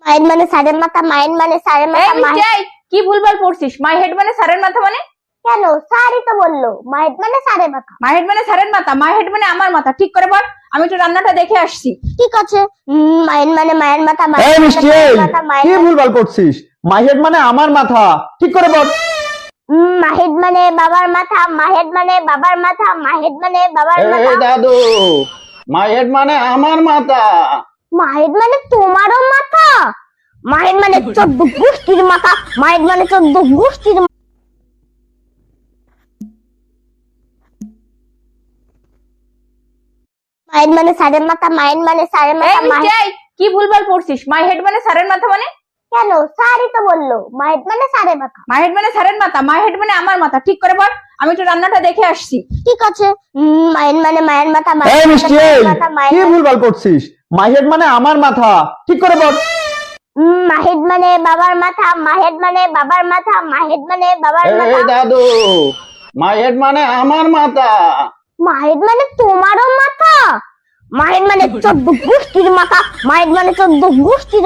Mind মানে সারের মাথা, মাইন্ড মানে সারের এই মাথা। মিষ্টি, এই, কি ভুলভাল পড়ছিস? মাই হেড মানে স্যারের মাথা মানে? কেন? স্যারই তো বললো মাইন্ড মানে সারের মাথা। মাই হেড মানে স্যারের মাথা, মাই হেড মানে আমার মাথা। ঠিক করে বল, আমি একটু রান্নাটা দেখে আসছি। ঠিক আছে। মাইন্ড মানে মায়ের মাথা, এই মাইন্ড মিষ্টি, মানে এই, মায়ের মাথা, কি মাইন্ড ভুলভাল করছিস? মাই হেড মানে আমার মাথা, ঠিক করে বল। মাহেদ মানে বাবার মাথা, মাহেদ মানে বাবার মাথা, মাহেদ মানে বাবার মাথা। এই দাদু, মাই হেড মানে আমার মাথা। মাহেদ মানে তোমারও মাথা। মাহেদ মানে 14 গোষ্ঠীর মাথা, মাহেদ মানে 14 গোষ্ঠীর। মাহেদ মানে সারের মাথা, মাইন্ড মানে সারের এই মাথা। মিষ্টি, এই, কি ভুলভাল পড়ছিস? মাই হেড মানে স্যারের মাথা মানে? কেন? স্যারই তো বললো মাহেদ মানে সারের মাথা। মাই হেড মানে স্যারের মাথা, মাই হেড মানে আমার মাথা। ঠিক করে বল, আমি একটু রান্নাটা দেখে আসছি। ঠিক আছে। মাইন্ড মানে মায়ের মাথা, এই মাইন্ড মিষ্টি, মানে এই, মায়ের মাথা, কি মাইন্ড ভুলভাল করছিস? মাই হেড মানে আমার মাথা, ঠিক করে বল। মাহেদ মানে বাবার মাথা, মাহেদ মানে বাবার মাথা, মাহেদ মানে বাবার মাথা। এই দাদু, মাই হেড মানে আমার মাথা। মাহেদ মানে তোমারও মাথা। মাহেদ মানে 14 গোষ্ঠীর মাথা, মাহেদ মানে 14 গোষ্ঠীর।